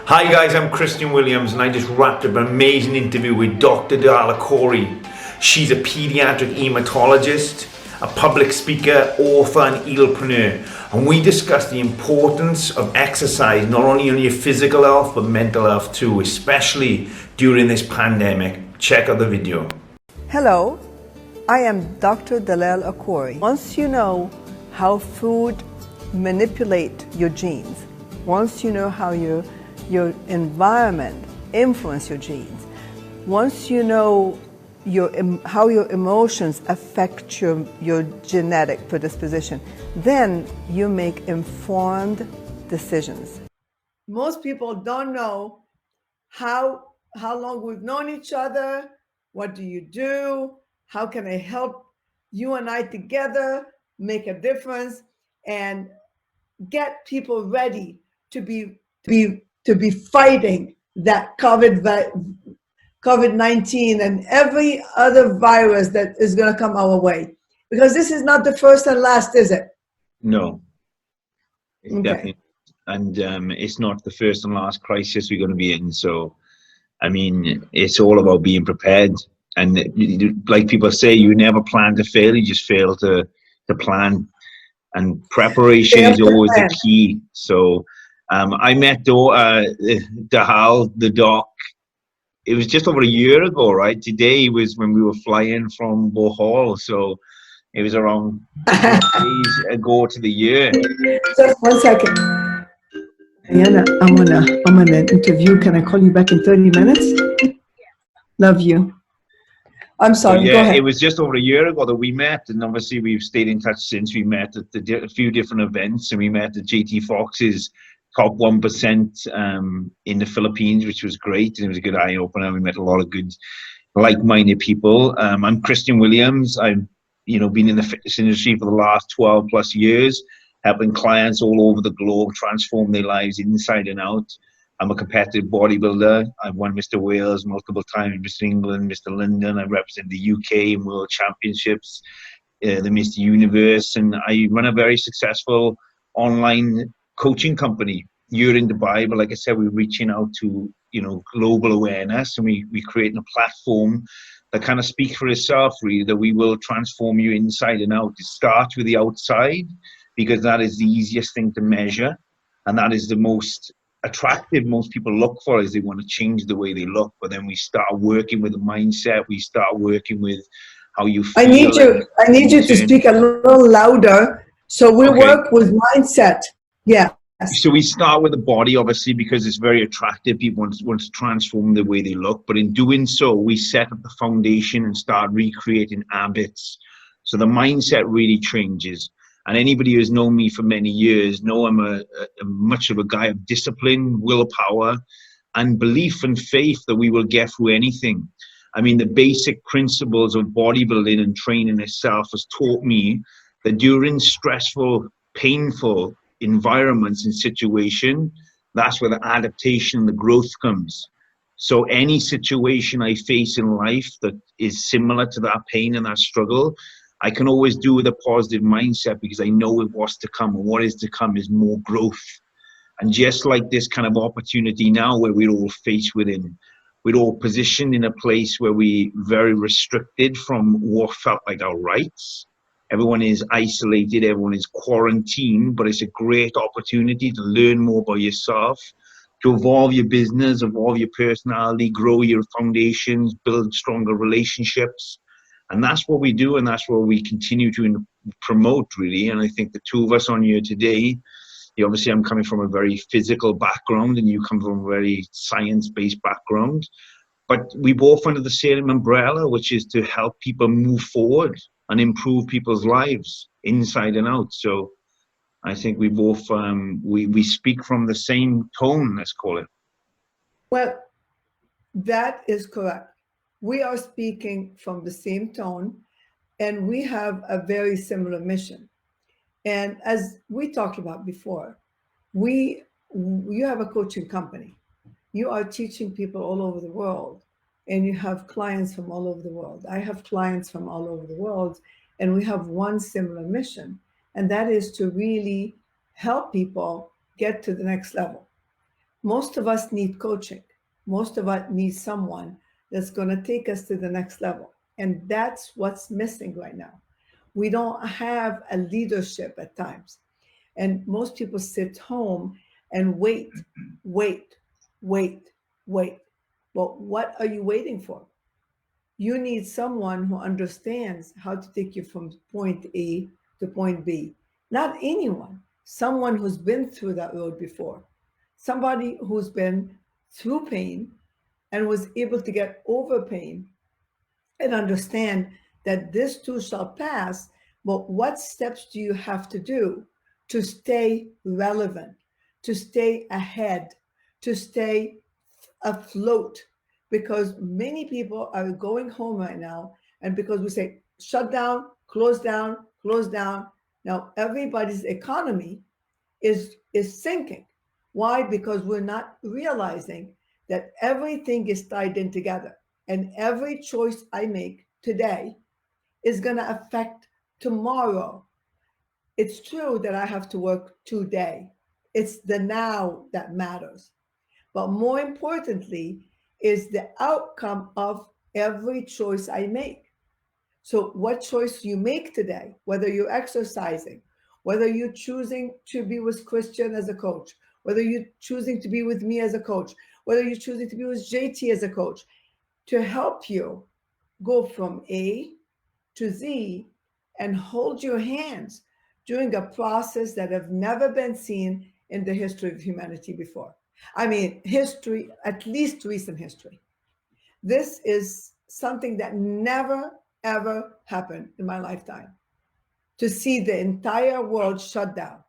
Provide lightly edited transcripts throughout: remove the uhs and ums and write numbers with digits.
Hi guys, I'm Christian Williams and I just wrapped up an amazing interview with Dr. Dalal Akoury. She's a pediatric hematologist, a public speaker, author and healpreneur. And we discussed the importance of exercise, not only on your physical health, but mental health too, especially during this pandemic. Check out the video. Hello, I am Dr. Dalal Akoury. Once you know how food manipulate your genes, once you know how your environment influence your genes, once you know how your emotions affect your genetic predisposition, then you make informed decisions. Most people don't know how long we've known each other. What do you do? How can I help you and I together make a difference and get people ready to be fighting that COVID-19 and every other virus that is going to come our way? Because this is not the first and last, is it? No, it's Okay. definitely, and it's not the first and last crisis we're going to be in. So, I mean, it's all about being prepared. And like people say, you never plan to fail; you just fail to plan. And preparation is always the key. So, I met Dahal, the doc. It was just over a year ago, right? Today was when we were flying from Dahal, so it was around 2 days ago to the year. Just 1 second. Diana, I'm on an interview. Can I call you back in 30 minutes? Love you. I'm sorry, So, go ahead. It was just over a year ago that we met, and obviously we've stayed in touch since. We met at a few different events, and we met at JT Fox's top 1% in the Philippines, which was great, and it was a good eye-opener. We met a lot of good, like-minded people. I'm Christian Williams. I've been in the fitness industry for the last 12 plus years, helping clients all over the globe transform their lives inside and out. I'm a competitive bodybuilder. I've won Mr. Wales multiple times, Mr. England, Mr. London. I represent the UK in World Championships, the Mr. Universe, and I run a very successful online coaching company. You're in Dubai, but like I said, we're reaching out to global awareness, and we're creating a platform that kind of speaks for itself, really, that we will transform you inside and out. It starts with the outside, because that is the easiest thing to measure, and that is the most attractive. Most people look for is they want to change the way they look, but then we start working with the mindset. We start working with how you feel. I need you to speak a little louder. So we work with mindset. Yeah. So we start with the body, obviously, because it's very attractive. People want to transform the way they look. But in doing so, we set up the foundation and start recreating habits. So the mindset really changes. And anybody who's known me for many years know I'm a much of a guy of discipline, willpower, and belief and faith that we will get through anything. I mean, the basic principles of bodybuilding and training itself has taught me that during stressful, painful environments and situation, that's where the adaptation, the growth comes. So any situation I face in life that is similar to that pain and that struggle, I can always do with a positive mindset, because I know what's to come, and what is to come is more growth. And just like this kind of opportunity now, where we're all faced we're all positioned in a place where we're very restricted from what felt like our rights. Everyone is isolated, everyone is quarantined, but it's a great opportunity to learn more about yourself, to evolve your business, evolve your personality, grow your foundations, build stronger relationships. And that's what we do, and that's what we continue to promote, really. And I think the two of us on here today, obviously I'm coming from a very physical background, and you come from a very science-based background. But we both under the same umbrella, which is to help people move forward and improve people's lives inside and out. So I think we both, we speak from the same tone, let's call it. Well, that is correct. We are speaking from the same tone, and we have a very similar mission. And as we talked about before, you have a coaching company. You are teaching people all over the world, and you have clients from all over the world. I have clients from all over the world, and we have one similar mission, and that is to really help people get to the next level. Most of us need coaching. Most of us need someone that's going to take us to the next level. And that's what's missing right now. We don't have a leadership at times. And most people sit home and wait, wait, wait, wait. Well, what are you waiting for? You need someone who understands how to take you from point A to point B. Not anyone, someone who's been through that road before, somebody who's been through pain and was able to get over pain and understand that this too shall pass. But what steps do you have to do to stay relevant, to stay ahead, to stay afloat? Because many people are going home right now, and because we say shut down, close down, close down, now everybody's economy is sinking. Why? Because we're not realizing that everything is tied in together, and every choice I make today is going to affect tomorrow. It's true that I have to work today. It's the now that matters. But more importantly is the outcome of every choice I make. So what choice you make today, whether you're exercising, whether you're choosing to be with Christian as a coach, whether you're choosing to be with me as a coach, whether you're choosing to be with JT as a coach, to help you go from A to Z and hold your hands during a process that have never been seen in the history of humanity before. I mean, history, at least recent history. This is something that never, ever happened in my lifetime. To see the entire world shut down.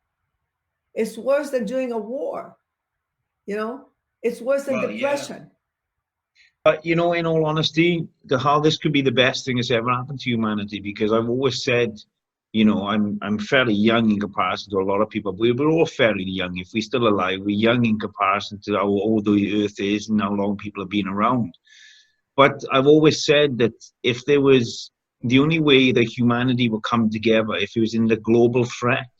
It's worse than during a war. You know, it's worse than depression. Yeah. But you know, in all honesty, how this could be the best thing that's ever happened to humanity, because I've always said, you know, I'm fairly young in comparison to a lot of people. We're all fairly young. If we're still alive, we're young in comparison to how old the earth is and how long people have been around. But I've always said that if there was, the only way that humanity would come together if it was in the global threat.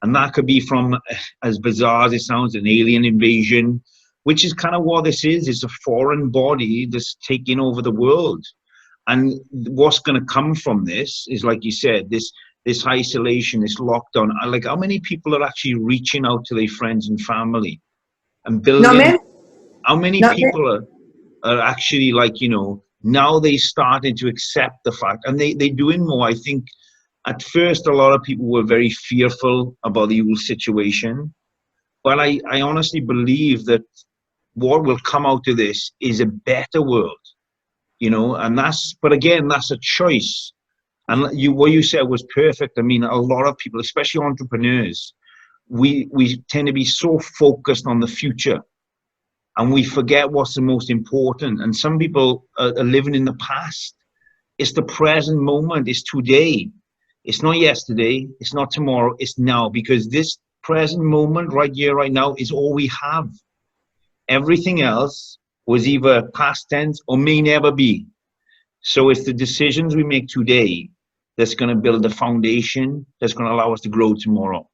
And that could be from, as bizarre as it sounds, an alien invasion, which is kind of what this is. It's a foreign body that's taking over the world. And what's going to come from this is, like you said, this isolation, this lockdown. Like, how many people are actually reaching out to their friends and family and building? How many people are actually, like, you know, now they started to accept the fact, and they're doing more. I think at first a lot of people were very fearful about the whole situation. But I honestly believe that what will come out of this is a better world. You know, and but again, that's a choice. And what you said was perfect. I mean, a lot of people, especially entrepreneurs, we tend to be so focused on the future and we forget what's the most important. And some people are living in the past. It's the present moment. It's today. It's not yesterday. It's not tomorrow. It's now, because this present moment right here, right now is all we have. Everything else was either past tense or may never be. So it's the decisions we make today that's going to build the foundation that's going to allow us to grow tomorrow.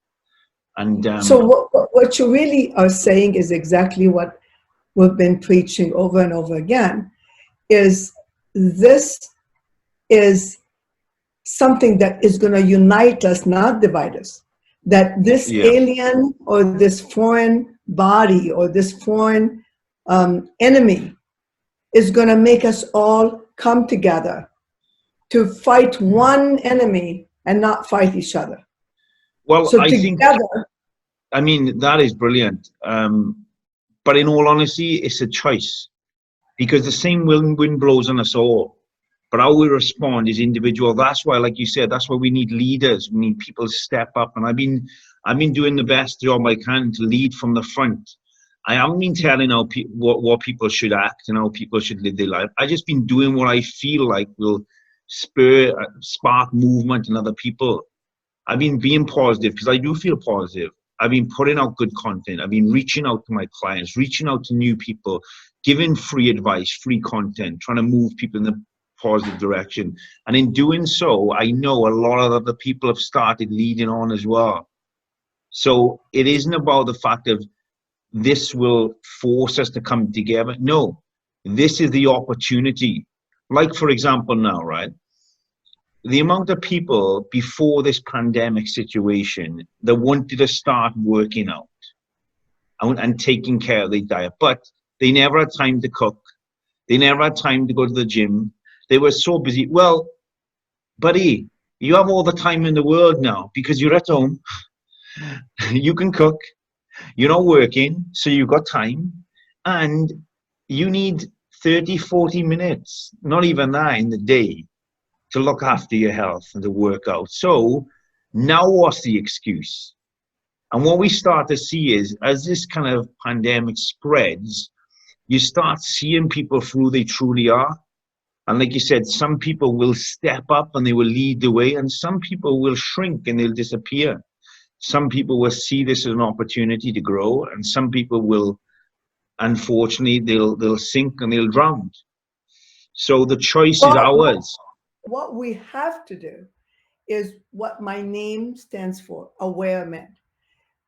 And so what you really are saying is exactly what we've been preaching over and over again, is this is something that is going to unite us, not divide us. That this alien or this foreign body or this foreign enemy is going to make us all come together to fight one enemy and not fight each other. Well, so I think, I mean, that is brilliant. But in all honesty, it's a choice, because the same wind blows on us all. But how we respond is individual. That's why, like you said, that's why we need leaders. We need people to step up. And I've been doing the best job I can to lead from the front. I haven't been telling how what people should act and how people should live their life. I've just been doing what I feel like will spark movement in other people. I've been being positive because I do feel positive. I've been putting out good content. I've been reaching out to my clients, reaching out to new people, giving free advice, free content, trying to move people in the positive direction. And in doing so, I know a lot of other people have started leading on as well. So it isn't about the fact of this will force us to come together. No, this is the opportunity. Like, for example, now, right? The amount of people before this pandemic situation that wanted to start working out and taking care of their diet, but they never had time to cook. They never had time to go to the gym. They were so busy. Well, buddy, you have all the time in the world now because you're at home. You can cook. You're not working, so you've got time. And you need 30, 40 minutes, not even that in the day, to look after your health and to work out. So now what's the excuse? And what we start to see is, as this kind of pandemic spreads, you start seeing people for who they truly are. And like you said, some people will step up and they will lead the way, and some people will shrink and they'll disappear. Some people will see this as an opportunity to grow, and some people will, unfortunately, they'll sink and they'll drown. So the choice is ours. What we have to do is what my name stands for, Aware Med.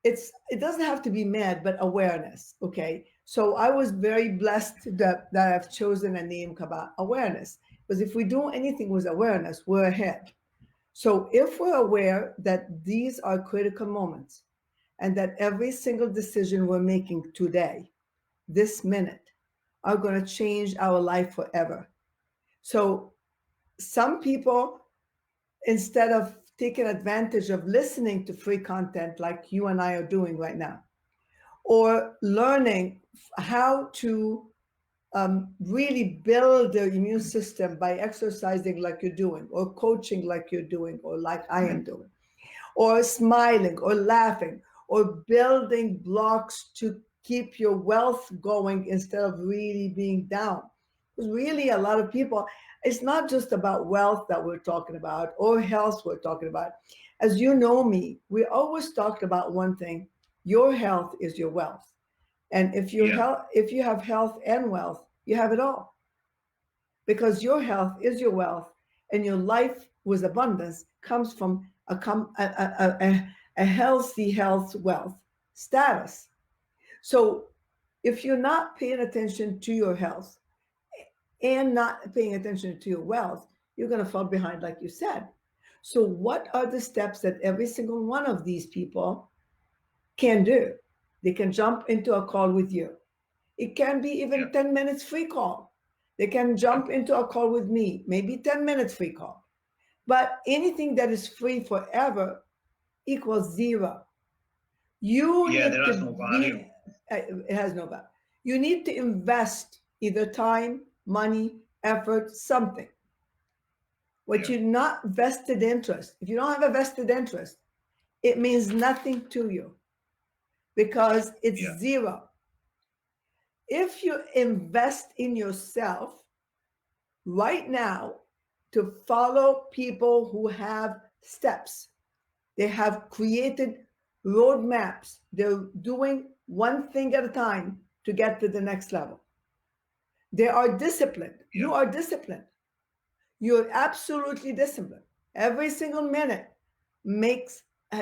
It doesn't have to be med, but awareness, okay? So I was very blessed that I've chosen a name about awareness, because if we do anything with awareness, we're ahead. So if we're aware that these are critical moments and that every single decision we're making today, this minute, are going to change our life forever. So some people, instead of taking advantage of listening to free content like you and I are doing right now, or learning how to really build their immune system by exercising like you're doing, or coaching like you're doing, or like I am doing, or smiling or laughing, or building blocks to keep your wealth going instead of really being down. Because really a lot of people, it's not just about wealth that we're talking about or health we're talking about. As you know me, we always talked about one thing: your health is your wealth. And if you have health and wealth, you have it all. Because your health is your wealth, and your life with abundance comes from a healthy health wealth status. So if you're not paying attention to your health and not paying attention to your wealth, you're going to fall behind, like you said. So what are the steps that every single one of these people can do? They can jump into a call with you. It can be even 10 minutes free call. They can jump into a call with me, maybe 10 minutes free call. But anything that is free forever equals zero. It has no value. You need to invest either time, money, effort, something. You're not vested interest. If you don't have a vested interest, it means nothing to you, because it's zero. If you invest in yourself right now to follow people who have steps, they have created roadmaps, they're doing one thing at a time to get to the next level. They are disciplined. You are disciplined. You're absolutely disciplined. Every single minute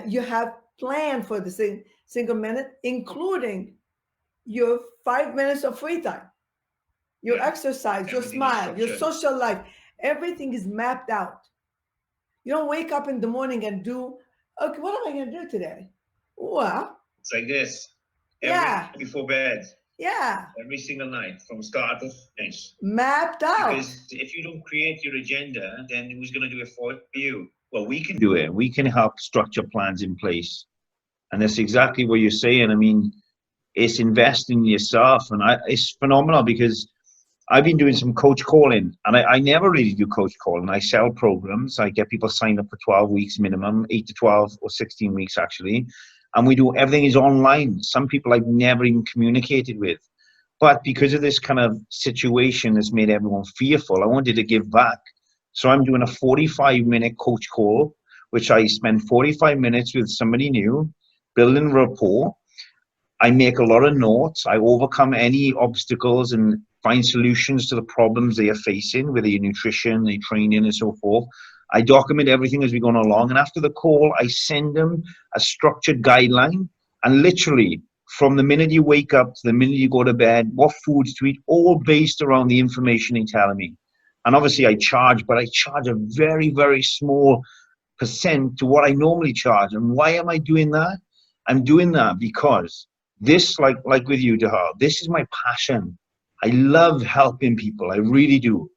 you have planned for the single minute, including your 5 minutes of free time, your exercise, your smile, your social life. Everything is mapped out. You don't wake up in the morning and do, okay, what am I going to do today? Well, it's like this. Before bed. Yeah. Every single night from start to finish. Mapped out. Because if you don't create your agenda, then who's going to do it for you? Well, we can do it. We can help structure plans in place. And that's exactly what you're saying. I mean, it's investing in yourself. And it's phenomenal, because I've been doing some coach calling, and I never really do coach calling. I sell programs. I get people signed up for 12 weeks minimum, 8 to 12 or 16 weeks actually. And we do, everything is online. Some people I've never even communicated with. But because of this kind of situation that's made everyone fearful, I wanted to give back. So I'm doing a 45-minute coach call, which I spend 45 minutes with somebody new, building rapport. I make a lot of notes. I overcome any obstacles and find solutions to the problems they are facing with their nutrition, their training, and so forth. I document everything as we're going along. And after the call, I send them a structured guideline. And literally from the minute you wake up to the minute you go to bed, what foods to eat, all based around the information they're telling me. And obviously I charge, but I charge a very, very small percent to what I normally charge. And why am I doing that? I'm doing that because this, like with you, Dahal, this is my passion. I love helping people. I really do.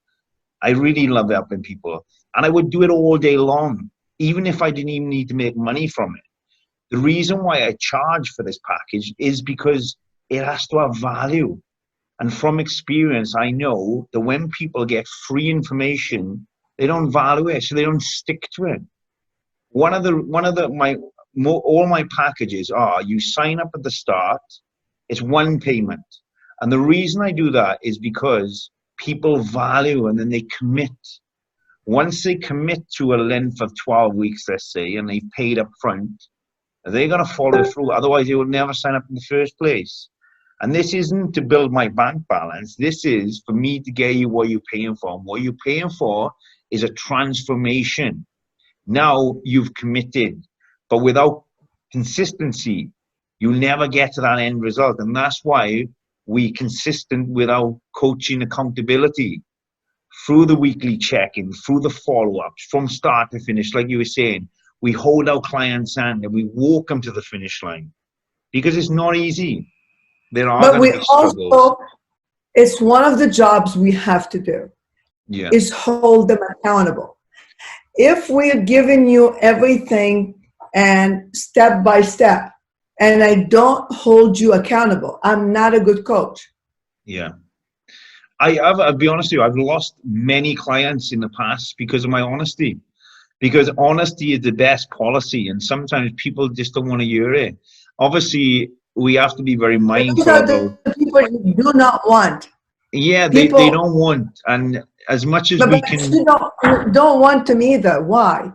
I really love helping people. And I would do it all day long, even if I didn't even need to make money from it. The reason why I charge for this package is because it has to have value. And from experience, I know that when people get free information, they don't value it, so they don't stick to it. All my packages are, you sign up at the start, it's one payment. And the reason I do that is because people value and then they commit. Once they commit to a length of 12 weeks, let's say, and they've paid up front, they're going to follow through. Otherwise, they will never sign up in the first place. And this isn't to build my bank balance. This is for me to get you what you're paying for. And what you're paying for is a transformation. Now you've committed, but without consistency, you'll never get to that end result. And that's why we're consistent with our coaching accountability through the weekly check-in, through the follow-ups, from start to finish. Like you were saying, we hold our clients' hand and we walk them to the finish line because it's not easy. There are going to be struggles. Also, it's one of the jobs we have to do. Yeah. Is hold them accountable. If we're giving you everything and step by step, and I don't hold you accountable, I'm not a good coach. Yeah. I'll be honest with you, I've lost many clients in the past because of my honesty. Because honesty is the best policy, and sometimes people just don't want to hear it. Obviously, we have to be very mindful Those are the people you do not want. Yeah, People, they don't want, and as much as we can. You don't want them either. Why?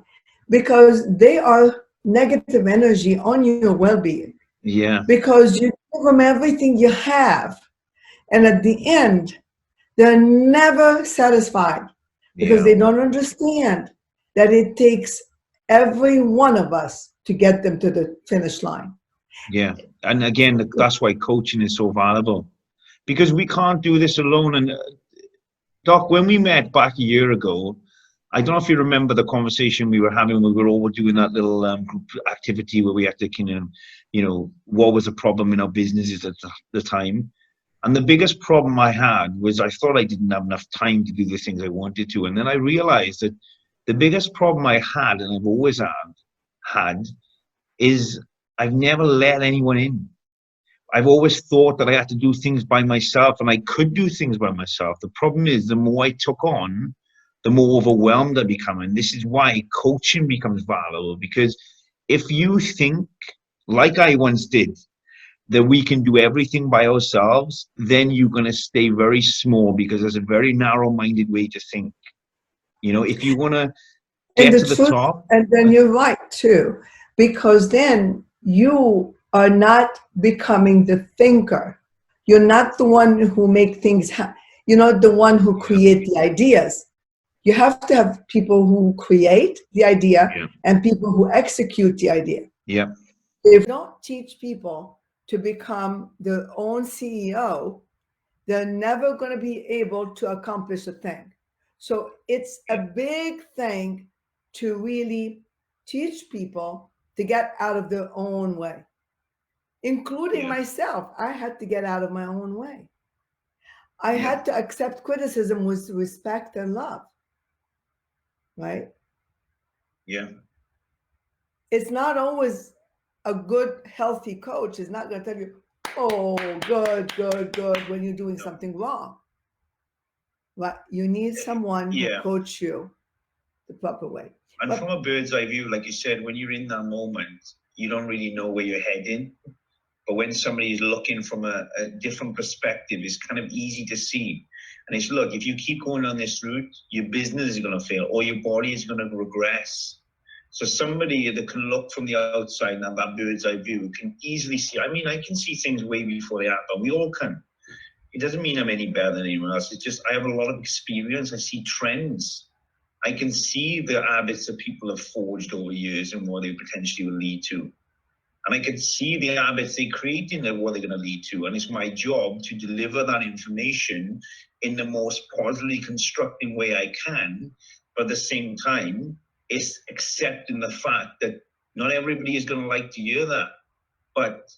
Because they are negative energy on your well-being. Yeah. Because you give them everything you have, and at the end, they're never satisfied because they don't understand that it takes every one of us to get them to the finish line. Yeah, and again, that's why coaching is so valuable, because we can't do this alone. And Doc, when we met back a year ago, I don't know if you remember the conversation we were having. We were all doing that little group activity where we had to what was the problem in our businesses at the time. And the biggest problem I had was I thought I didn't have enough time to do the things I wanted to. And then I realized that the biggest problem I had, and I've always had, is I've never let anyone in. I've always thought that I had to do things by myself, and I could do things by myself. The problem is the more I took on, the more overwhelmed I become. And this is why coaching becomes valuable, because if you think, like I once did, that we can do everything by ourselves, then you're going to stay very small, because there's a very narrow-minded way to think. If you want to get to the top. And then you're right, too, because then you are not becoming the thinker. You're not the one who make things happen. You're not the one who create the ideas. You have to have people who create the idea and people who execute the idea. Yeah. If you don't teach people to become their own CEO, they're never going to be able to accomplish a thing. So it's a big thing to really teach people to get out of their own way, including myself. I had to get out of my own way. I had to accept criticism with respect and love, right? Yeah. It's not always a good, healthy coach is not going to tell you, oh, good, when you're doing something wrong. But you need someone who coach you the proper way. And from a bird's eye view, like you said, when you're in that moment, you don't really know where you're heading. But when somebody is looking from a different perspective, it's kind of easy to see. And it's, look, if you keep going on this route, your business is going to fail or your body is going to regress. So somebody that can look from the outside and have that bird's eye view can easily see. I mean, I can see things way before they happen. We all can. It doesn't mean I'm any better than anyone else. It's just I have a lot of experience. I see trends. I can see the habits that people have forged over years and what they potentially will lead to. And I can see the habits they're creating and what they're going to lead to. And it's my job to deliver that information in the most positively constructing way I can. But at the same time, it's accepting the fact that not everybody is going to like to hear that. But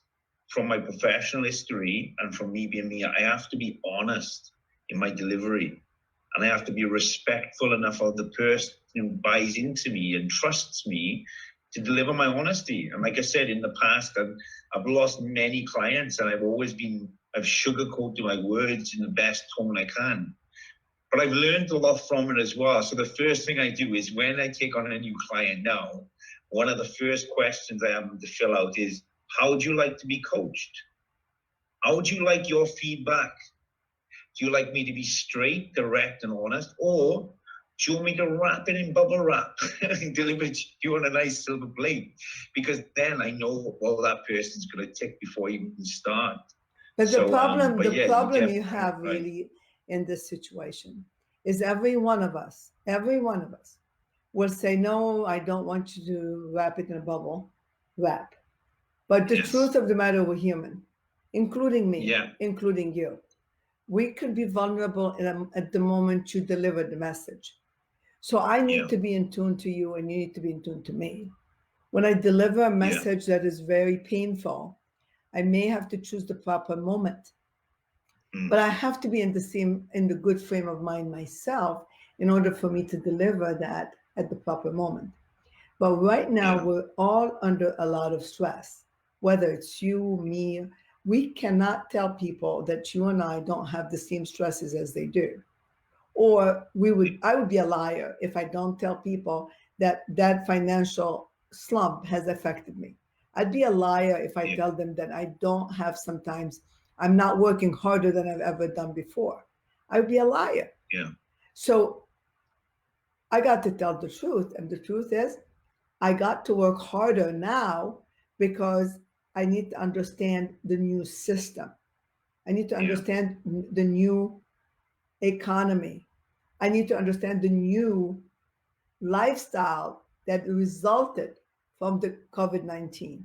from my professional history and from me being me, I have to be honest in my delivery. And I have to be respectful enough of the person who buys into me and trusts me to deliver my honesty. And like I said, in the past, I've lost many clients, and I've sugarcoated my words in the best tone I can. But I've learned a lot from it as well. So the first thing I do is when I take on a new client now, one of the first questions I have them to fill out is, how would you like to be coached? How would you like your feedback? Do you like me to be straight, direct, and honest? Or do you want me to wrap it in bubble wrap and deliver it to you on a nice silver plate? Because then I know what that person's going to tick before you even start. But the So, problem, but yeah, you have really in this situation is every one of us will say, no, I don't want you to wrap it in a bubble wrap. But the truth of the matter, we're human, including me, including you. We could be vulnerable at the moment to deliver the message. So I need to be in tune to you, and you need to be in tune to me. When I deliver a message that is very painful, I may have to choose the proper moment. But I have to be in the good frame of mind myself in order for me to deliver that at the proper moment. But right now, we're all under a lot of stress, whether it's you, me. We cannot tell people that you and I don't have the same stresses as they do. Or I would be a liar if I don't tell people that financial slump has affected me. I'd be a liar if I tell them that I don't have sometimes, I'm not working harder than I've ever done before. I would be a liar. So I got to tell the truth. And the truth is, I got to work harder now because I need to understand the new system. I need to understand the new economy. I need to understand the new lifestyle that resulted from the COVID-19.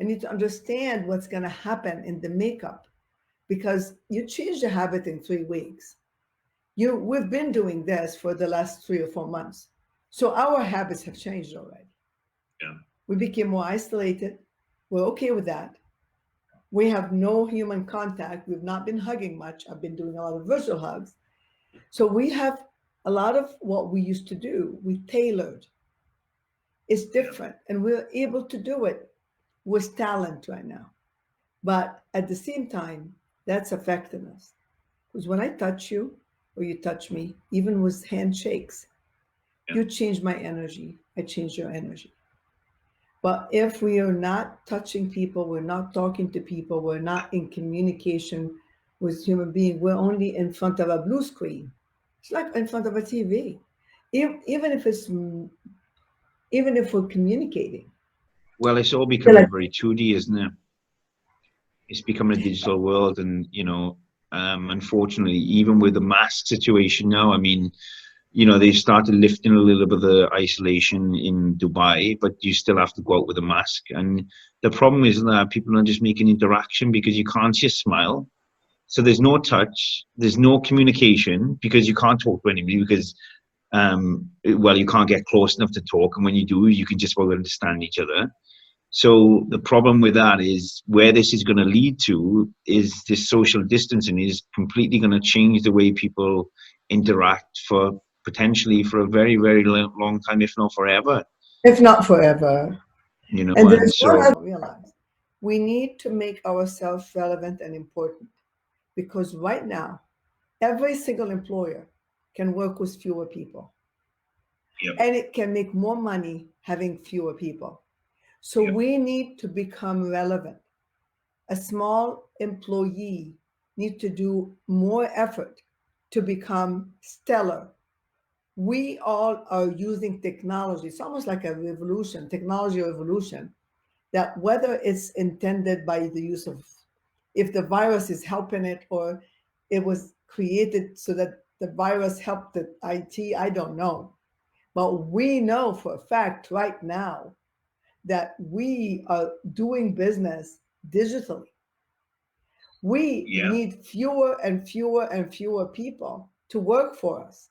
I need to understand what's going to happen in the makeup, because you change the habit in 3 weeks. We've been doing this for the last 3 or 4 months. So our habits have changed already. We became more isolated. We're okay with that. We have no human contact. We've not been hugging much. I've been doing a lot of virtual hugs. So we have a lot of what we used to do. We tailored. It's different. And we're able to do it with talent right now. But at the same time, that's affecting us. Because when I touch you or you touch me, even with handshakes, you change my energy. I change your energy. But if we are not touching people, we're not talking to people, we're not in communication with human beings, we're only in front of a blue screen. It's like in front of a TV. Even if we're communicating. Well, it's all becoming very 2D, isn't it? It's becoming a digital world, and unfortunately, even with the mask situation now, I mean, they've started lifting a little bit of the isolation in Dubai, but you still have to go out with a mask. And the problem is that people are just making interaction because you can't just smile. So there's no touch, there's no communication because you can't talk to anybody because, you can't get close enough to talk. And when you do, you can just about understand each other. So the problem with that is where this is going to lead to is this social distancing is completely going to change the way people interact potentially for a very, very long time, if not forever. If not forever. And there's one other realize. We need to make ourselves relevant and important, because right now, every single employer can work with fewer people. And it can make more money having fewer people. So we need to become relevant. A small employee needs to do more effort to become stellar. We all are using technology. It's almost like a revolution, technology revolution, that whether it's intended by the use of, if the virus is helping it or it was created so that the virus helped the IT, I don't know. But we know for a fact right now that we are doing business digitally. We Yeah. need fewer and fewer and fewer people to work for us,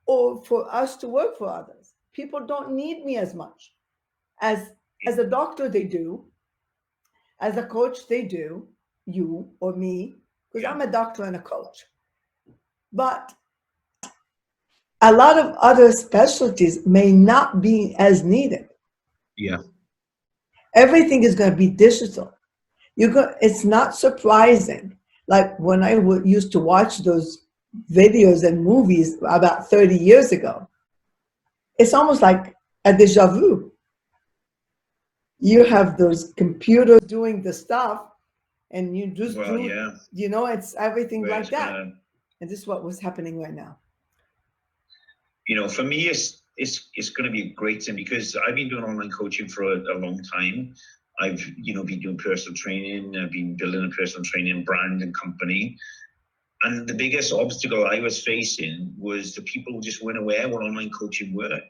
or for us to work for others. People don't need me as much as a doctor they do, as a coach they do, you or me, because I'm a doctor and a coach. But a lot of other specialties may not be as needed. Yeah. Everything is going to be digital. It's not surprising. Like when I used to watch those videos and movies about 30 years ago, it's almost like a deja vu. You have those computers doing the stuff, and you just it's everything like that. And this is what was happening right now. For me, it's going to be a great thing, because I've been doing online coaching for a long time. I've been doing personal training. I've been building a personal training brand and company. And the biggest obstacle I was facing was the people who just weren't aware what online coaching were,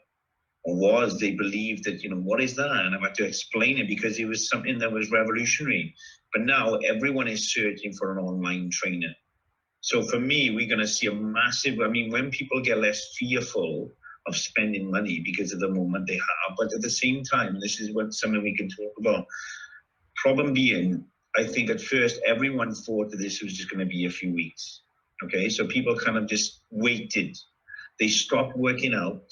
or was. They believed that, what is that? And I had to explain it, because it was something that was revolutionary. But now everyone is searching for an online trainer. So for me, we're going to see a massive, when people get less fearful of spending money because of the moment they have, but at the same time, this is something we can talk about. Problem being, I think at first everyone thought that this was just going to be a few weeks. Okay, so people kind of just waited. They stopped working out.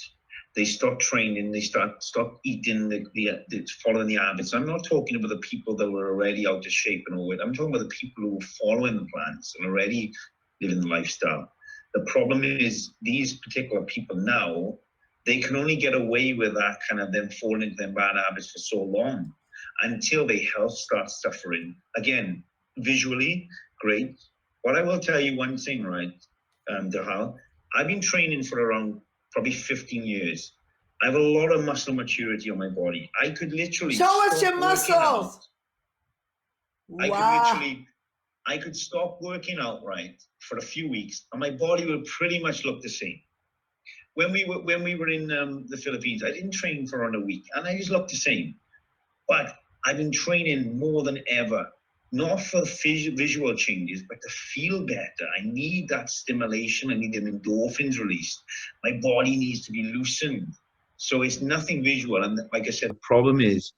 They stopped training. They stopped eating, the following the habits. I'm not talking about the people that were already out of shape and all that. I'm talking about the people who were following the plans and already living the lifestyle. The problem is these particular people now, they can only get away with that kind of them falling into them bad habits for so long, until their health starts suffering. Again, visually, great. But I will tell you one thing, right, Dahal, I've been training for around probably 15 years. I have a lot of muscle maturity on my body. I could literally show us your muscles. Wow. I could stop working out, right, for a few weeks, and my body will pretty much look the same. When we were in the Philippines, I didn't train for around a week, and I just looked the same. But I've been training more than ever, not for visual changes, but to feel better. I need that stimulation. I need them endorphins released. My body needs to be loosened. So it's nothing visual. And like I said, the problem is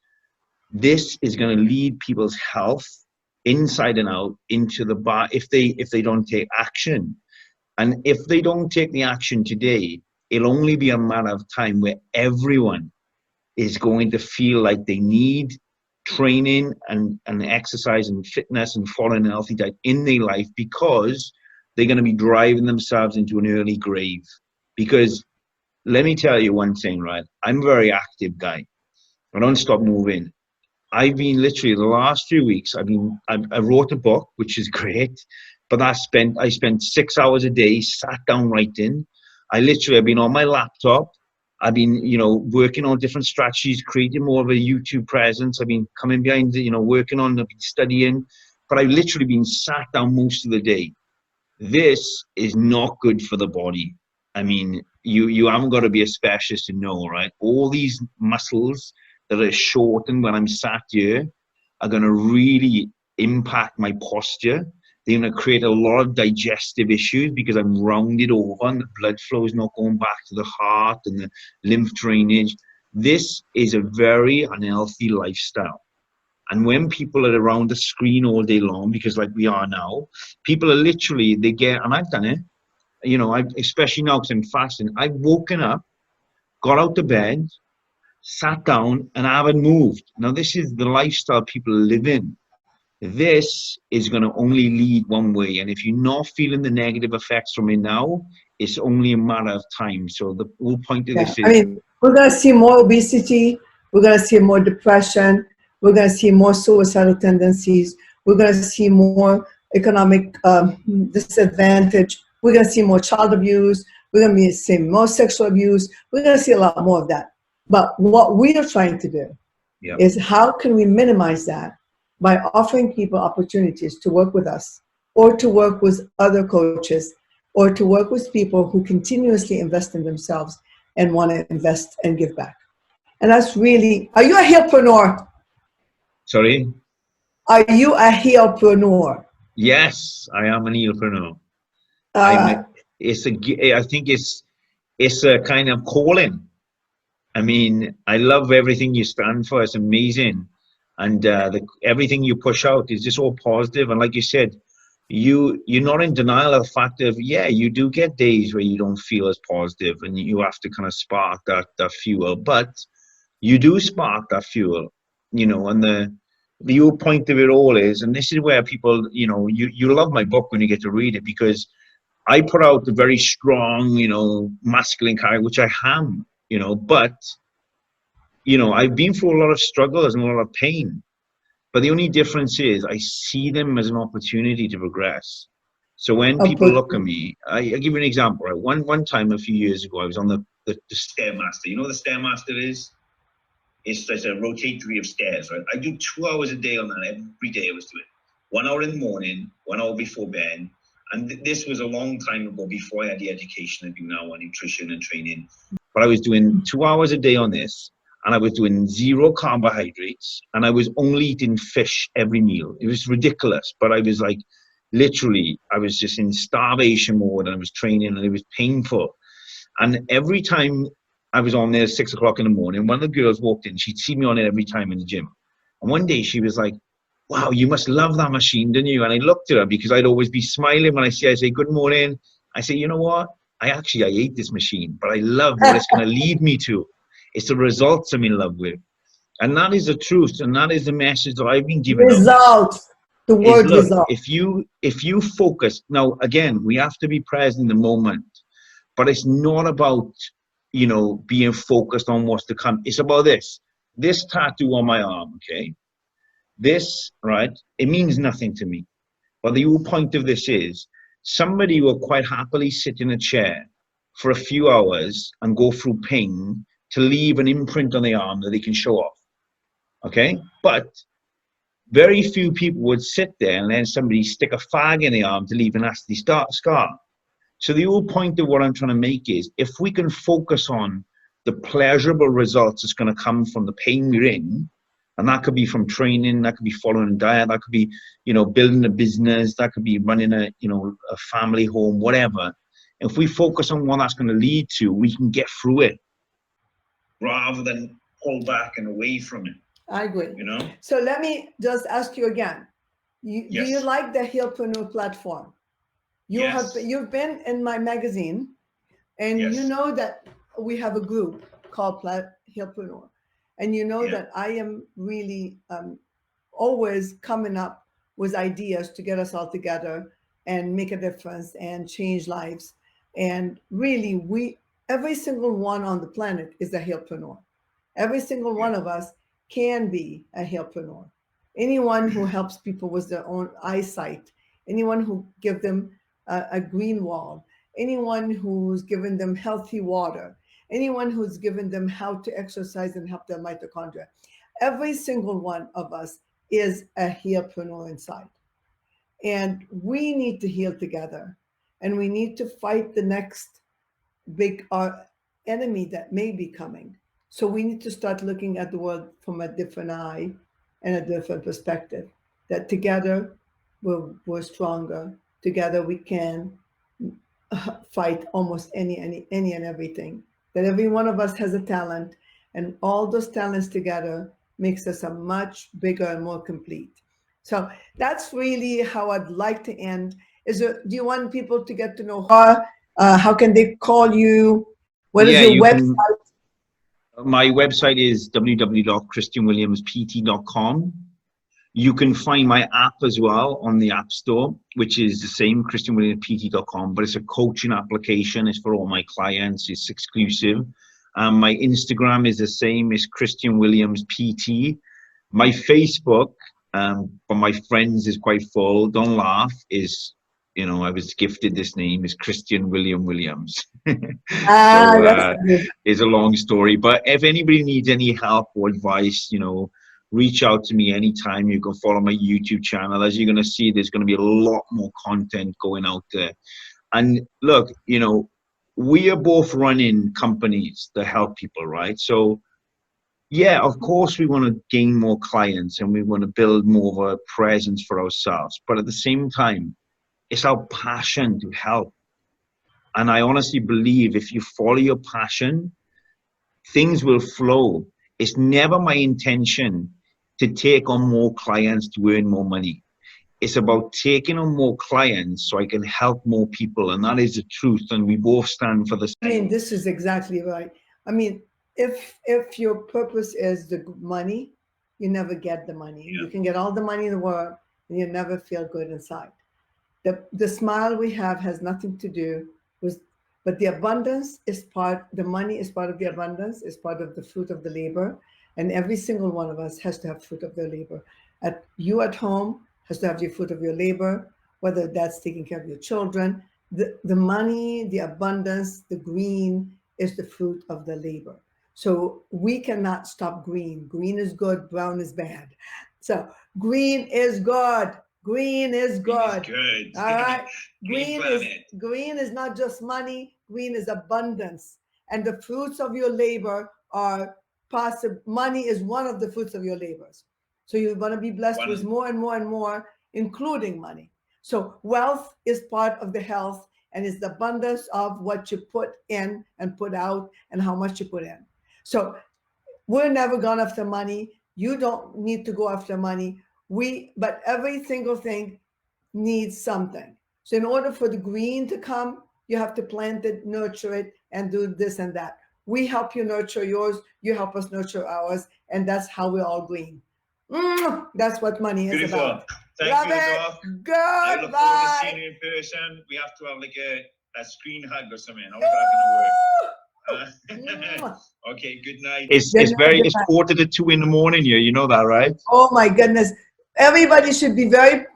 this is going to lead people's health inside and out into the bar if they don't take action. And if they don't take the action today, it'll only be a matter of time where everyone is going to feel like they need training and exercise and fitness and following a healthy diet in their life, because they're going to be driving themselves into an early grave. Because let me tell you one thing, right? I'm a very active guy. I don't stop moving. I've been literally the last few weeks, I wrote a book, which is great, but I spent 6 hours a day, sat down writing. I've been on my laptop. I've been, working on different strategies, creating more of a YouTube presence. I've been coming behind, working on, I've been studying, but I've literally been sat down most of the day. This is not good for the body. You haven't got to be a specialist to know, right? All these muscles that are shortened when I'm sat here are going to really impact my posture. They're going to create a lot of digestive issues because I'm rounded over and the blood flow is not going back to the heart and the lymph drainage. This is a very unhealthy lifestyle. And when people are around the screen all day long, because like we are now, people are literally, and I've done it, especially now because I'm fasting, I've woken up, got out of bed, sat down, and I haven't moved. Now, this is the lifestyle people live in. This is going to only lead one way. And if you're not feeling the negative effects from it now, it's only a matter of time. So the whole point of this is... we're going to see more obesity. We're going to see more depression. We're going to see more suicidal tendencies. We're going to see more economic disadvantage. We're going to see more child abuse. We're going to see more sexual abuse. We're going to see a lot more of that. But what we are trying to do is how can we minimize that by offering people opportunities to work with us, or to work with other coaches, or to work with people who continuously invest in themselves and want to invest and give back. And that's really, are you a healpreneur? Sorry? Are you a healpreneur? Yes, I am an healpreneur. Uh, I think it's a kind of calling. I mean, I love everything you stand for. It's amazing. And everything you push out is just all positive. And like you said, you're not in denial of the fact of, yeah, you do get days where you don't feel as positive and you have to kind of spark that fuel. But you do spark that fuel, you know, and the whole point of it all is, and this is where people, you know, you love my book when you get to read it, because I put out a very strong, you know, masculine character, which I am, you know, but, you know, I've been through a lot of struggles and a lot of pain. But the only difference is I see them as an opportunity to progress. So when people look at me, I'll give you an example. Right? One time a few years ago, I was on the Stairmaster. You know what the Stairmaster is? It's just a rotatory of stairs, right? I do 2 hours a day on that. Every day I was doing 1 hour in the morning, 1 hour before bed. And this was a long time ago, before I had the education I do now on nutrition and training. But I was doing 2 hours a day on this, and I was doing 0 carbohydrates, and I was only eating fish every meal. It was ridiculous, but I was like, literally, I was just in starvation mode, and I was training, and it was painful. And every time I was on there at 6 o'clock in the morning, one of the girls walked in. She'd see me on it every time in the gym. And one day she was like, wow, you must love that machine, didn't you? And I looked at her, because I'd always be smiling when I say, good morning. I say, you know what? I hate this machine, but I love what it's going to lead me to. It's the results I'm in love with. And that is the truth. And that is the message that I've been giving. Result. The word look, result. If you focus, now again, we have to be present in the moment, but it's not about, you know, being focused on what's to come. It's about this tattoo on my arm, okay? This, right? It means nothing to me. But the whole point of this is, somebody will quite happily sit in a chair for a few hours and go through pain to leave an imprint on the arm that they can show off, okay? But very few people would sit there and then somebody stick a fag in the arm to leave a nasty scar. So the whole point of what I'm trying to make is, if we can focus on the pleasurable results that's going to come from the pain we're in, and that could be from training, that could be following a diet, that could be, you know, building a business, that could be running a, you know, a family home, whatever. If we focus on what that's going to lead to, we can get through it rather than pull back and away from it. I agree. You know? So let me just ask you again. Do you like the Healpreneur platform? You've been in my magazine, and you know that we have a group called Healpreneur, and you know that I am really always coming up with ideas to get us all together and make a difference and change lives. And really, every single one on the planet is a healpreneur. Every single one of us can be a healpreneur. Anyone who helps people with their own eyesight, anyone who gives them a green wall, anyone who's given them healthy water, anyone who's given them how to exercise and help their mitochondria. Every single one of us is a healpreneur inside. And we need to heal together. And we need to fight the next big enemy that may be coming. So we need to start looking at the world from a different eye and a different perspective. That together we're stronger. Together we can fight almost any and everything. That every one of us has a talent, and all those talents together makes us a much bigger and more complete. So that's really how I'd like to end. Do you want people to get to know her? How can they call you? What is your website? My website is www.christianwilliamspt.com. You can find my app as well on the App Store, which is the same, christianwilliamspt.com, but it's a coaching application. It's for all my clients. It's exclusive. My Instagram is the same. It's Christian Williams PT. My Facebook, for my friends, is quite full. Don't laugh. Is, you know, I was gifted this name, is Christian Williams. It's a long story. But if anybody needs any help or advice, you know, reach out to me anytime. You can follow my YouTube channel. As you're going to see, there's going to be a lot more content going out there. And look, you know, we are both running companies that help people, right? So Yeah, of course we want to gain more clients and we want to build more of a presence for ourselves. But at the same time, it's our passion to help. And I honestly believe if you follow your passion, things will flow. It's never my intention to take on more clients to earn more money. It's about taking on more clients so I can help more people. And that is the truth. And we both stand for the I mean, this is exactly right. I mean, if your purpose is the money, you never get the money. Yeah. You can get all the money in the world, and you never feel good inside. The smile we have has nothing to do with, but the abundance is part. The money is part of the abundance. Is part of the fruit of the labor, and every single one of us has to have fruit of their labor. You at home has to have your fruit of your labor, whether that's taking care of your children. The money, the abundance, the green is the fruit of the labor. So we cannot stop green. Green is good, brown is bad. So green is good. Green is good. Good. All right. Green Green is not just money, green is abundance. And the fruits of your labor are possible. Money is one of the fruits of your labors. So you're going to be blessed with more and more and more, including money. So wealth is part of the health and is the abundance of what you put in and put out and how much you put in. So we're never gone after money. You don't need to go after money. But every single thing needs something. So in order for the green to come, you have to plant it, nurture it, and do this and that. We help you nurture yours. You help us nurture ours. And that's how we're all green. That's what money is about. Thank you, Doc. Good. I look forward to seeing you in person. We have to have like a screen hug or something. How's that going to work? Okay, good night. It's quarter to 2 in the morning here. You know that, right? Oh my goodness. Everybody should be very,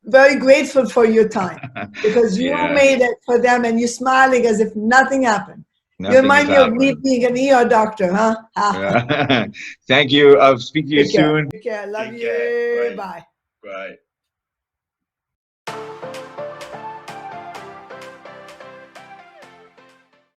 very grateful for your time because you made it for them and you're smiling as if nothing happened. You remind me of me being an ER doctor, huh? Thank you. I'll speak to you soon. Take care. Love you. Bye. Bye.